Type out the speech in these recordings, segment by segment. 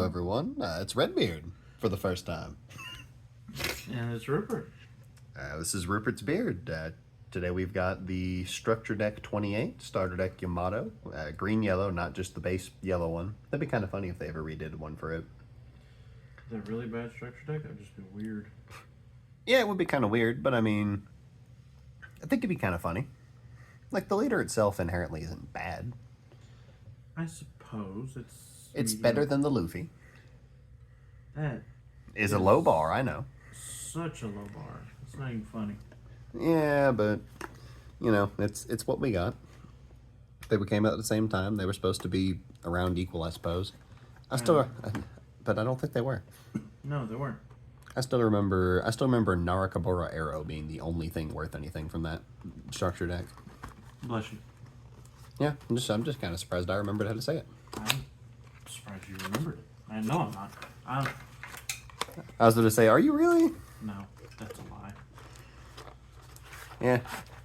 everyone. It's Redbeard for the first time. And it's Rupert. This is Rupert's Beard. Today we've got the Structure Deck 28, Starter Deck Yamato. Green-yellow, not just the base yellow one. That'd be kind of funny if they ever redid one for it. Is that really bad structure deck? That'd just be weird. Yeah, it would be kind of weird, but I mean, I think it'd be kind of funny. Like, the leader itself inherently isn't bad. I suppose It's better than the Luffy. That is a low bar, I know. Such a low bar. It's not even funny. Yeah, but, you know, it's what we got. They came out at the same time. They were supposed to be around equal, I suppose. But I don't think they were. No, they weren't. I still remember Narakabora Arrow being the only thing worth anything from that structure deck. Bless you. Yeah, I'm just kind of surprised I remembered how to say it. I'm surprised you remembered it. I know I'm not. I was going to say, are you really? No, that's a lie. Yeah,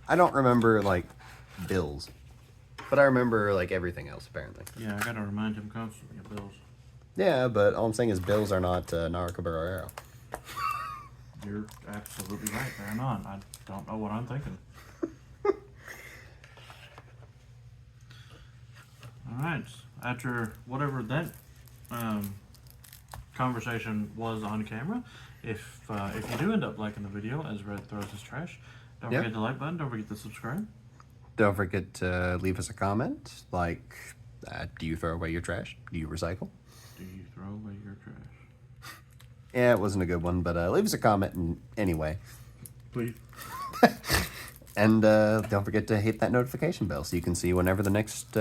I don't remember, like, bills. But I remember, like, everything else, apparently. Yeah, I gotta remind him constantly of bills. Yeah, but all I'm saying is bills are not Narakabora Arrow. You're absolutely right. They're not. I don't know what I'm thinking. Alright, after whatever that conversation was on camera, if you do end up liking the video as Red throws his trash, don't forget the like button, don't forget to subscribe. Don't forget to leave us a comment, like, do you throw away your trash? Do you recycle? Do you throw away your trash? Yeah, it wasn't a good one, but leave us a comment anyway. Please. And don't forget to hit that notification bell so you can see whenever the next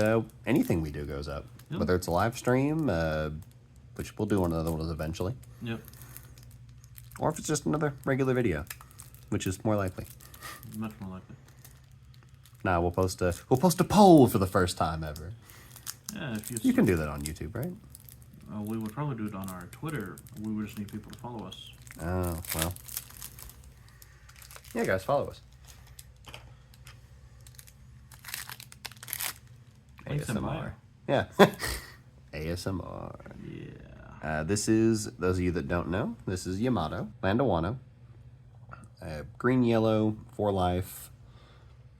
anything we do goes up. Yep. Whether it's a live stream, which we'll do one of those eventually. Yep. Or if it's just another regular video, which is more likely. Much more likely. Nah, we'll post a poll for the first time ever. Yeah, if you can do that on YouTube, right? We would probably do it on our Twitter. We would just need people to follow us. Oh, well. Yeah, guys, follow us. ASMR. Yeah. ASMR. Yeah. This is, those of you that don't know, this is Yamato, Land of Wano. Green, yellow, 4 life.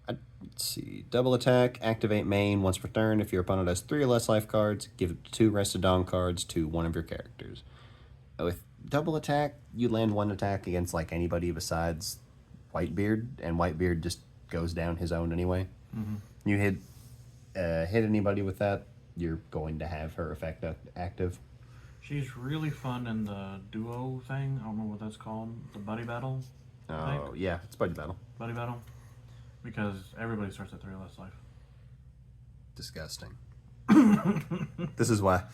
Let's see. Double attack, activate main once per turn. If your opponent has 3 or less life cards, give 2 Rested Dawn cards to one of your characters. With double attack, you land 1 attack against like anybody besides Whitebeard, and Whitebeard just goes down his own anyway. Mm-hmm. You hit anybody with that, you're going to have her effect active. She's really fun in the duo thing. I don't remember what that's called. The buddy battle. Oh, yeah, it's buddy battle. Buddy battle. Because everybody starts at 3 or less life. Disgusting. This is why.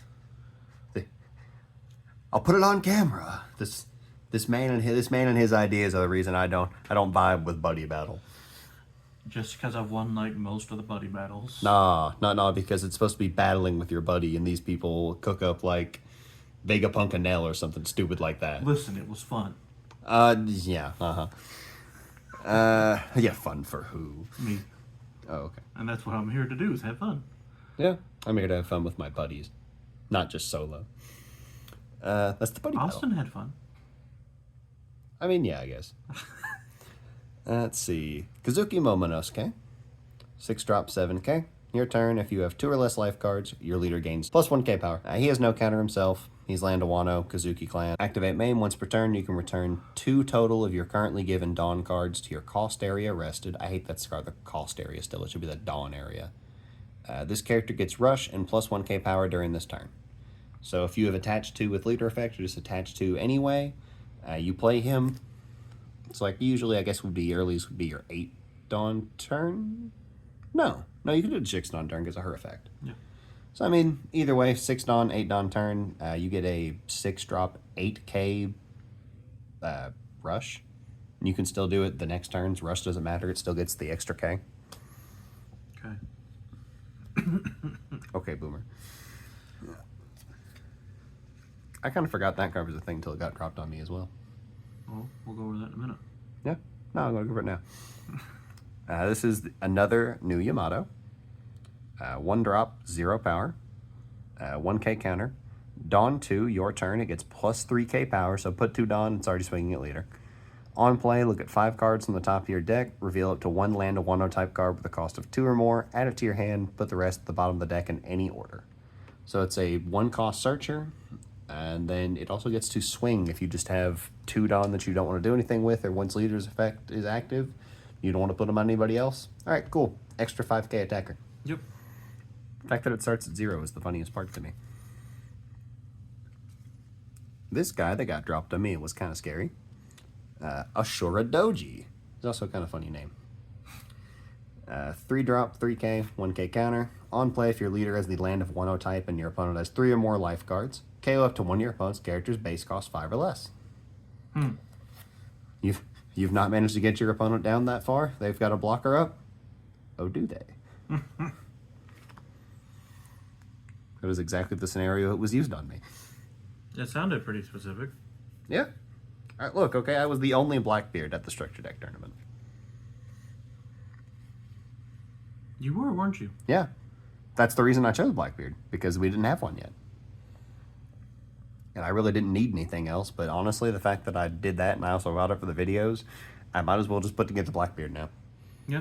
I'll put it on camera. This man and his ideas are the reason I don't vibe with buddy battle. Just because I've won like most of the buddy battles. Nah, because it's supposed to be battling with your buddy, and these people cook up like Vegapunk and Nell or something stupid like that. Listen, it was fun. Yeah, yeah, fun for who? Me. Oh, okay. And that's what I'm here to do, is have fun. Yeah, I'm here to have fun with my buddies, not just solo. That's the buddy Austin battle. had fun. I mean, yeah, I guess. Let's see. Kazuki Momonosuke. 6-drop, 7k. Your turn. If you have 2 or less life cards, your leader gains plus 1k power. He has no counter himself. He's Land of Wano, Kazuki clan. Activate main once per turn. You can return 2 total of your currently given Dawn cards to your cost area rested. I hate that's the cost area still. It should be the Dawn area. This character gets rush and plus 1k power during this turn. So if you have attached to with leader effect or just attached to anyway, you play him. It's like usually I guess would be earliest would be your 8 Dawn turn. No, you can do the 6 Dawn turn because of her effect. Yeah. So I mean, either way, 6 Dawn, 8 Dawn turn, you get a 6-drop 8k rush. And you can still do it the next turns. Rush doesn't matter; it still gets the extra k. Okay. Okay, boomer. I kind of forgot that card was a thing until it got dropped on me as well. Well, we'll go over that in a minute. Yeah. No, I'm going to go over it now. This is another new Yamato. 1 drop, 0 power. 1k counter. Dawn 2, your turn. It gets plus 3k power, so put 2 Dawn, it's already swinging at leader. On play, look at 5 cards from the top of your deck, reveal up to 1 land of Wano type card with a cost of 2 or more, add it to your hand, put the rest at the bottom of the deck in any order. So it's a 1-cost searcher, and then it also gets to swing if you just have 2 Dawn that you don't want to do anything with, or once leader's effect is active, you don't want to put them on anybody else. Alright, cool. Extra 5k attacker. Yep. The fact that it starts at 0 is the funniest part to me. This guy that got dropped on me was kind of scary. Ashura Doji. It's also a kind of funny name. 3-drop, 3k, 1k counter. On play, if your leader has the land of Wano type and your opponent has 3 or more life cards, KO up to one of your opponent's characters' base cost 5 or less. You've not managed to get your opponent down that far? They've got a blocker up? Oh, do they? That was exactly the scenario it was used on me. It sounded pretty specific. Yeah. All right, look, okay, I was the only Blackbeard at the Structure Deck tournament. You were, weren't you? Yeah. That's the reason I chose Blackbeard, because we didn't have one yet. And I really didn't need anything else, but honestly, the fact that I did that and I also got it for the videos, I might as well just put together Blackbeard now. Yeah.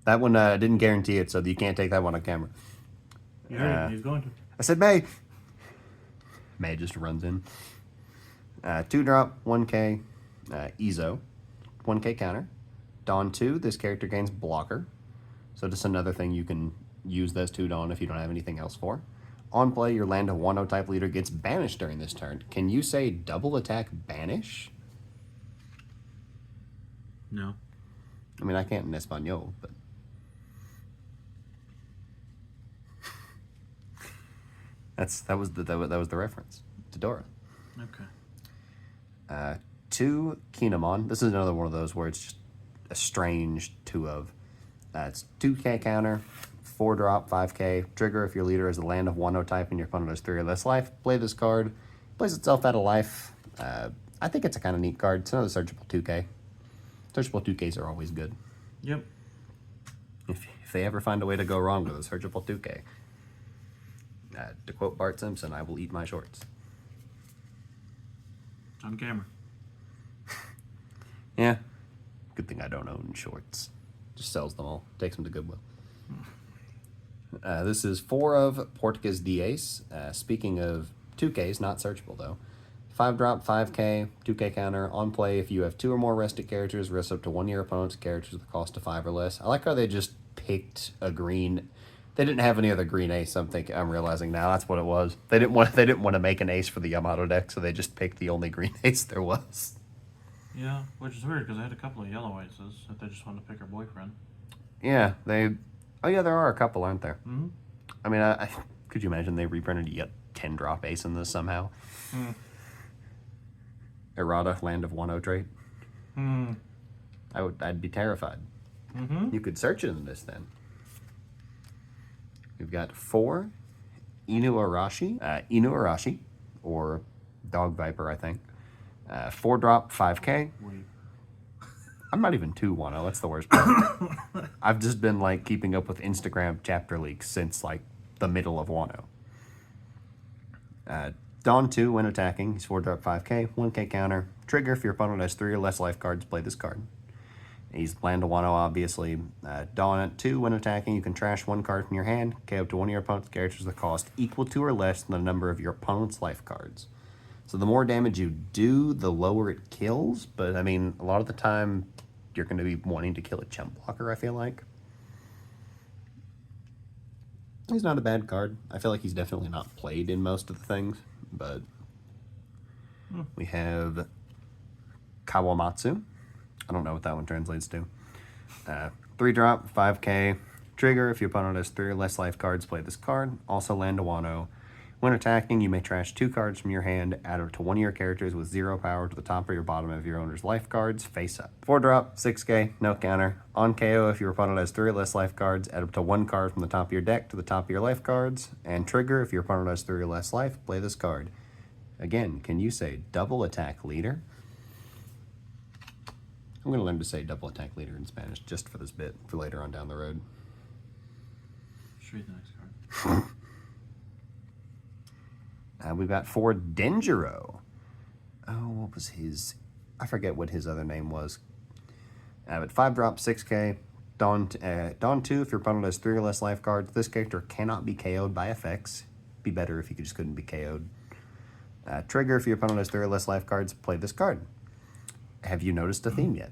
That one didn't guarantee it, so you can't take that one on camera. You heard it. He's going to. I said May. May just runs in. 2-drop, 1k, Ezo, 1k counter. Dawn 2, this character gains blocker. So just another thing you can use those 2 Dawn if you don't have anything else for. On play, your land of Wano type leader gets banished during this turn. Can you say double attack banish? No. I mean, I can't in Espanol, but... that was the reference to Dora. Okay. 2 Kinemon. This is another one of those where it's just a strange 2 of. It's 2k counter, 4-drop, 5k. Trigger if your leader is the land of Wano type and your opponent has 3 or less life. Play this card. Plays itself out of life. I think it's a kind of neat card. It's another searchable 2k. Searchable 2ks are always good. Yep. If they ever find a way to go wrong with a searchable 2k. To quote Bart Simpson, I will eat my shorts. It's on camera. Yeah. Good thing I don't own shorts. Just sells them all. Takes them to Goodwill. This is 4 of Portuguese de Ace. Speaking of 2Ks, not searchable though. 5-drop, 5k, 2k counter. On play, if you have 2 or more rested characters, rest up to one of your opponent's characters with a cost of 5 or less. I like how they just picked a green... They didn't have any other green ace. I'm realizing now that's what it was. They didn't want to make an ace for the Yamato deck, so they just picked the only green ace there was. Yeah, which is weird because I had a couple of yellow aces that they just wanted to pick her boyfriend. Yeah, oh yeah, there are a couple, aren't there? Mm-hmm. I mean, could you imagine they reprinted yet 10-drop ace in this somehow? Errata, land of Wano trait. I'd be terrified. You could search it in this then. We've got 4 Inuarashi, Inuarashi, or Dog Viper, I think. 4-drop, 5k. Wait. I'm not even 2 Wano, that's the worst part. I've just been like keeping up with Instagram chapter leaks since like the middle of Wano. Dawn 2, when attacking, he's 4-drop, 5k, 1k counter. Trigger, if your opponent has 3 or less life cards, play this card. He's land to Wano, obviously. Dawn at 2, when attacking, you can trash 1 card from your hand, KO up to one of your opponent's characters with a cost equal to or less than the number of your opponent's life cards. So the more damage you do, the lower it kills, but I mean, a lot of the time, you're going to be wanting to kill a chump blocker, I feel like. He's not a bad card. I feel like he's definitely not played in most of the things, but we have Kawamatsu. I don't know what that one translates to. 3-drop, 5k. Trigger, if your opponent has 3 or less life cards, play this card. Also land to Wano. When attacking, you may trash 2 cards from your hand, add it to one of your characters with 0 power to the top or your bottom of your owner's life cards, face up. 4-drop, 6k, no counter. On KO, if your opponent has 3 or less life cards, add up to 1 card from the top of your deck to the top of your life cards. And trigger, if your opponent has 3 or less life, play this card. Again, can you say double attack leader? I'm going to learn to say double attack leader in Spanish just for this bit, for later on down the road. Just read the next card. We've got 4 Denjiro. Oh, what was his? I forget what his other name was. But 5 drop, 6k. Dawn 2, if your opponent has 3 or less life cards, this character cannot be KO'd by effects. Be better if you just couldn't be KO'd. Trigger, if your opponent has 3 or less life cards, play this card. Have you noticed a theme yet?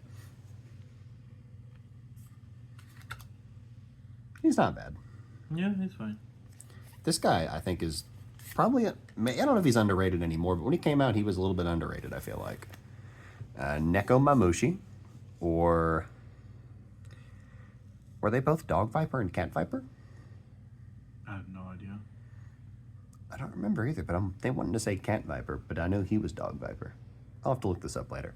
He's not bad. Yeah, he's fine. This guy, I think, is probably... I don't know if he's underrated anymore, but when he came out, he was a little bit underrated, I feel like. Neko Mamushi, or... Were they both Dog Viper and Cat Viper? I have no idea. I don't remember either, but they wanted to say Cat Viper, but I knew he was Dog Viper. I'll have to look this up later.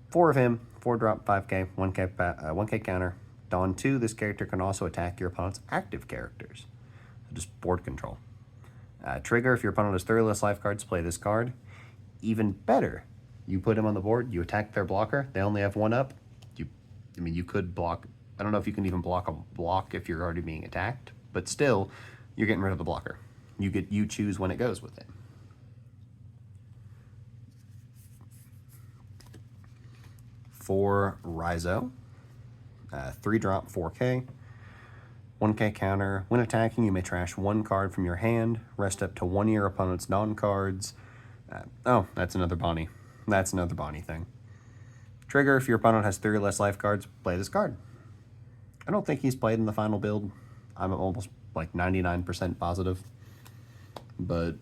4 of him, 4 drop, 5k, 1k counter. Dawn 2, this character can also attack your opponent's active characters. So just board control. Trigger, if your opponent has 3 or less life cards, play this card. Even better, you put him on the board, you attack their blocker, they only have 1 up. You could block... I don't know if you can even block a block if you're already being attacked, but still, you're getting rid of the blocker. You choose when it goes with it. For Raizo, 3 drop, 4k, 1k counter. When attacking, you may trash 1 card from your hand, rest up to 1 of your opponent's non-cards. Oh, that's another Bonnie. That's another Bonnie thing. Trigger, if your opponent has 3 or less life cards, play this card. I don't think he's played in the final build. I'm almost like 99% positive. But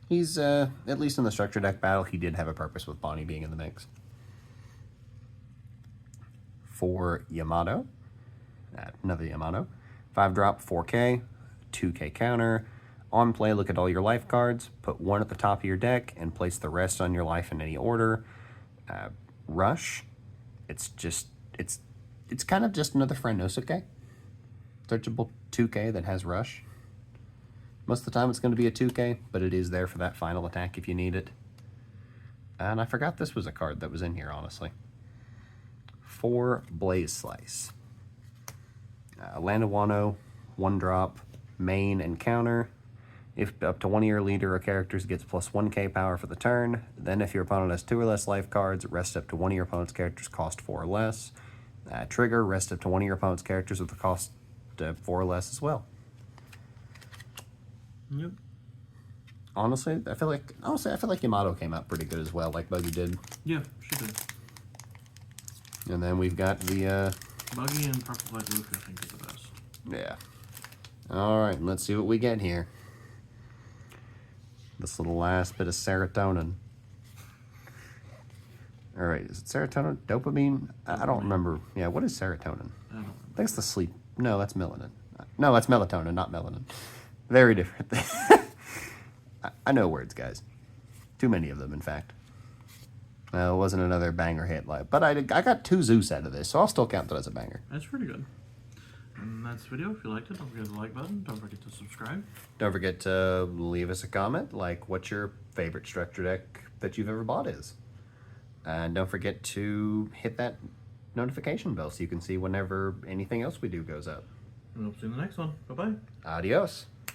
he's, at least in the structure deck battle, he did have a purpose with Bonnie being in the mix. For Yamato, another Yamato, 5 drop, 4k, 2k counter. On play, look at all your life cards, put 1 at the top of your deck, and place the rest on your life in any order. Rush, it's kind of just another Franosuke. Searchable 2k that has Rush. Most of the time it's going to be a 2k, but it is there for that final attack if you need it. And I forgot this was a card that was in here, honestly. For Blaze Slice. Land of Wano, 1 drop, main and counter. If up to 1 of your leader or characters gets plus 1k power for the turn, then if your opponent has 2 or less life cards, rest up to 1 of your opponent's characters cost 4 or less. Trigger, rest up to 1 of your opponent's characters with the cost 4 or less as well. Yep. Honestly, I feel like Yamato came out pretty good as well, like Buggy did. Yeah, she did. And then we've got the Buggy and Purple Black Luffy, I think, are the best. yeah. All right, let's see what we get here. This little last bit of serotonin. All right, is it serotonin? Dopamine? I don't remember. Yeah, what is serotonin? I don't remember. I think it's the sleep. No, that's melanin. No, that's melatonin, not melanin. Very different. I know words, guys. Too many of them, in fact. Well, it wasn't another banger hit, but I got 2 Zeus out of this, so I'll still count that as a banger. That's pretty good. And that's the video. If you liked it, don't forget the like button. Don't forget to subscribe. Don't forget to leave us a comment, like what your favorite structure deck that you've ever bought is. And don't forget to hit that notification bell so you can see whenever anything else we do goes up. And we'll see you in the next one. Bye-bye. Adios.